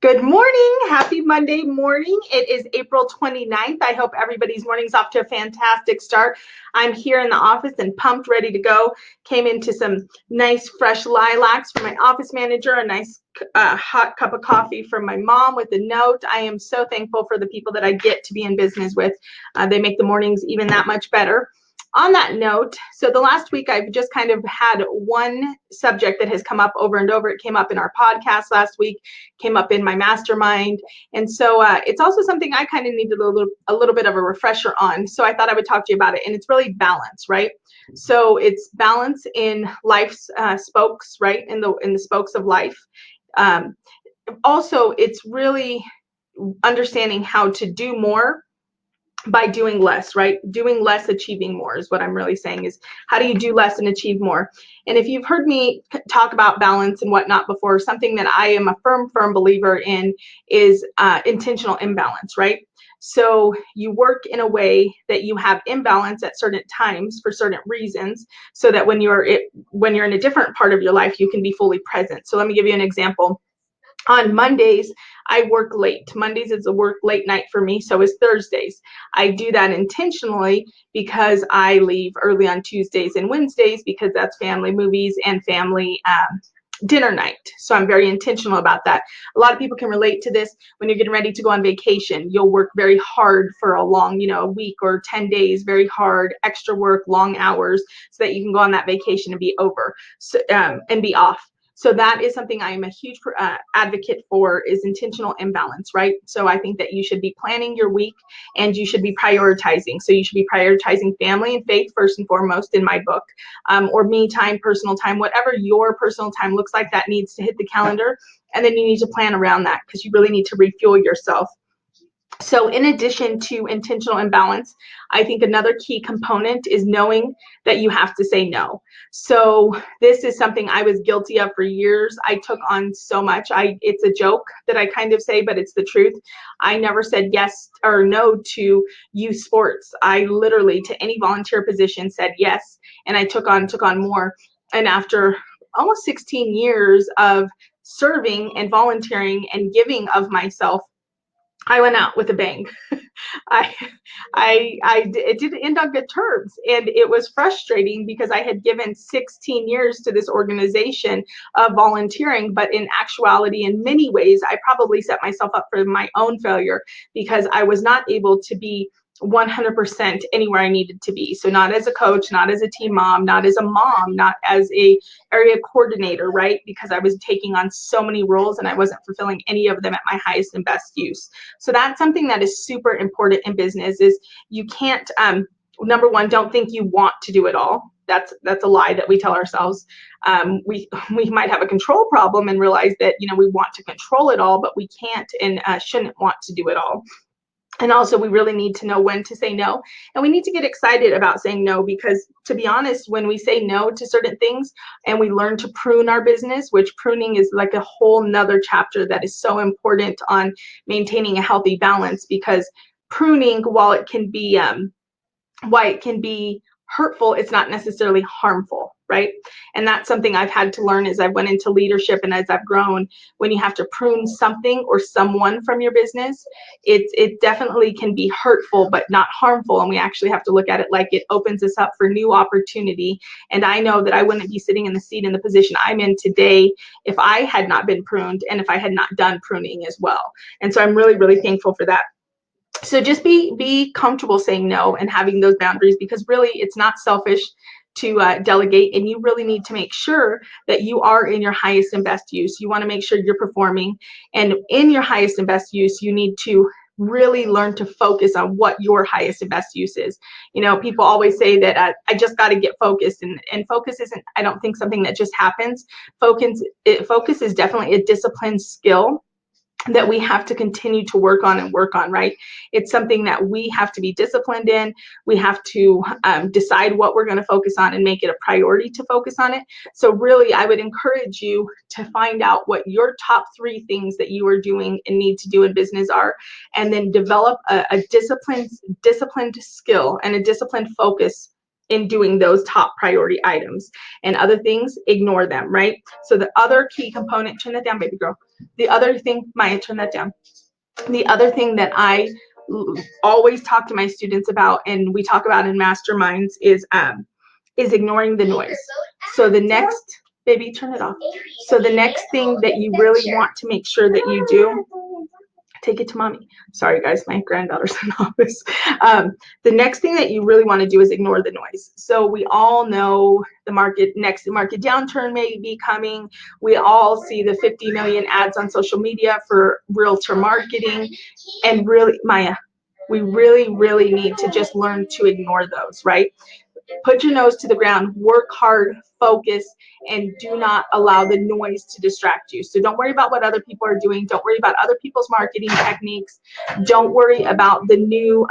Good morning. Happy Monday morning. It is April 29th. I hope everybody's morning's off to a fantastic start. I'm here in the office and pumped, ready to go. Came into some nice fresh lilacs from my office manager, a nice hot cup of coffee from my mom with a note. I am so thankful for the people that I get to be in business with. They make the mornings even that much better. On that note, so the last week I've just kind of had one subject that has come up over and over. It came up in our podcast last week, came up in my mastermind. And so it's also something I kind of needed a little bit of a refresher on. So I thought I would talk to you about it. And it's really balance, right? So it's balance in life's spokes, right? In the spokes of life. Also, it's really understanding how to do more by doing less, right? Doing less, achieving more is what I'm really saying, is how do you do less and achieve more? And if you've heard me talk about balance and whatnot before, something that I am a firm believer in is intentional imbalance, right? So you work in a way that you have imbalance at certain times for certain reasons, so that when you're in a different part of your life, you can be fully present. So let me give you an example. On Mondays, I work late. Mondays is a work late night for me, so is Thursdays. I do that intentionally because I leave early on Tuesdays and Wednesdays because that's family movies and family dinner night. So I'm very intentional about that. A lot of people can relate to this. When you're getting ready to go on vacation, you'll work very hard for a long, a week or 10 days, very hard, extra work, long hours, so that you can go on that vacation and be over and be off. So that is something I am a huge advocate for, is intentional imbalance, right? So I think that you should be planning your week and you should be prioritizing. So you should be prioritizing family and faith first and foremost in my book, or me time, personal time, whatever your personal time looks like, that needs to hit the calendar. And then you need to plan around that because you really need to refuel yourself. So in addition to intentional imbalance, I think another key component is knowing that you have to say no. So this is something I was guilty of for years. I took on so much. It's a joke that I kind of say, but it's the truth. I never said yes or no to youth sports. I literally, to any volunteer position, said yes, and I took on more. And after almost 16 years of serving and volunteering and giving of myself, I went out with a bang. I, it didn't end on good terms, and it was frustrating because I had given 16 years to this organization of volunteering, but in actuality, in many ways, I probably set myself up for my own failure because I was not able to be 100% anywhere I needed to be. So not as a coach, not as a team mom, not as a mom, not as a area coordinator, right? Because I was taking on so many roles and I wasn't fulfilling any of them at my highest and best use. So that's something that is super important in business, is you can't, number one, don't think you want to do it all. That's a lie that we tell ourselves. We might have a control problem and realize that, we want to control it all, but we can't and shouldn't want to do it all. And also, we really need to know when to say no. And we need to get excited about saying no, because to be honest, when we say no to certain things and we learn to prune our business, which pruning is like a whole nother chapter that is so important on maintaining a healthy balance, because pruning, while it can be hurtful, it's not necessarily harmful, right? And that's something I've had to learn as I went into leadership and as I've grown. When you have to prune something or someone from your business, it definitely can be hurtful but not harmful, and we actually have to look at it like it opens us up for new opportunity. And I know that I wouldn't be sitting in the position I'm in today if I had not been pruned and if I had not done pruning as well. And so I'm really, really thankful for that. So just be comfortable saying no and having those boundaries, because really it's not selfish to delegate, and you really need to make sure that you are in your highest and best use. You want to make sure you're performing, and in your highest and best use, you need to really learn to focus on what your highest and best use is. People always say that I just got to get focused, and focus isn't, I don't think, something that just happens. Focus is definitely a disciplined skill that we have to continue to work on, right? It's something that we have to be disciplined in. We have to decide what we're going to focus on and make it a priority to focus on it. So really, I would encourage you to find out what your top 3 things that you are doing and need to do in business are, and then develop a disciplined skill and a disciplined focus in doing those top priority items, and other things, ignore them, right? So the other key component, turn that down, baby girl. The other thing, Maya, turn that down. The other thing that I always talk to my students about, and we talk about in masterminds, is ignoring the noise. So the next, baby, turn it off. So the next thing that you really want to make sure that you do, take it to mommy. Sorry guys, my granddaughter's in the office. The next thing that you really want to do is ignore the noise. So we all know the next market downturn may be coming. We all see the 50 million ads on social media for realtor marketing. And really, Maya, we really, really need to just learn to ignore those, right? Put your nose to the ground, work hard, focus, and do not allow the noise to distract you. So don't worry about what other people are doing. Don't worry about other people's marketing techniques. Don't worry about the new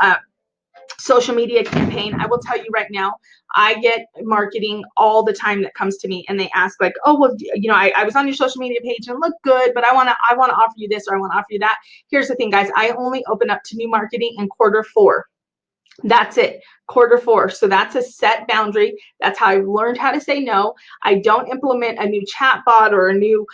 social media campaign. I will tell you right now, I get marketing all the time that comes to me, and they ask like, oh, well, you know, I was on your social media page and it looked good, but I want to offer you this, or I want to offer you that. Here's the thing, guys. I only open up to new marketing in Q4. That's it, Q4. So that's a set boundary. That's how I've learned how to say no. I don't implement a new chat bot or a new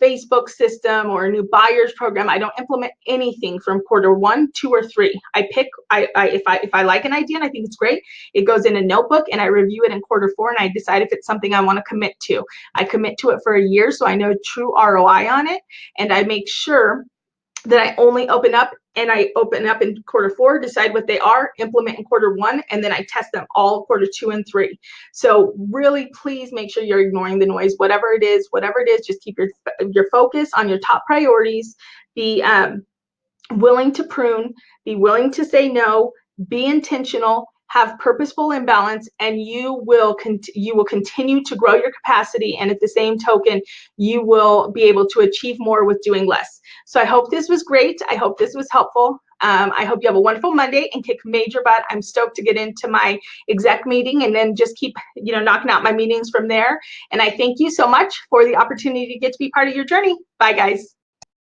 Facebook system or a new buyers program. I don't implement anything from Q1, 2, or 3. I pick, if I like an idea and I think it's great, it goes in a notebook and I review it in Q4 and I decide if it's something I want to commit to. I commit to it for a year so I know true ROI on it, and I make sure that I only open up, and I open up in Q4, decide what they are, implement in Q1, and then I test them all Q2 and 3. So really, please make sure you're ignoring the noise, whatever it is, just keep your focus on your top priorities. Be willing to prune, be willing to say no, be intentional, have purposeful imbalance, and you will continue to grow your capacity, and at the same token, you will be able to achieve more with doing less. So I hope this was great. I hope this was helpful. I hope you have a wonderful Monday and kick major butt. I'm stoked to get into my exec meeting and then just keep, knocking out my meetings from there. And I thank you so much for the opportunity to get to be part of your journey. Bye, guys.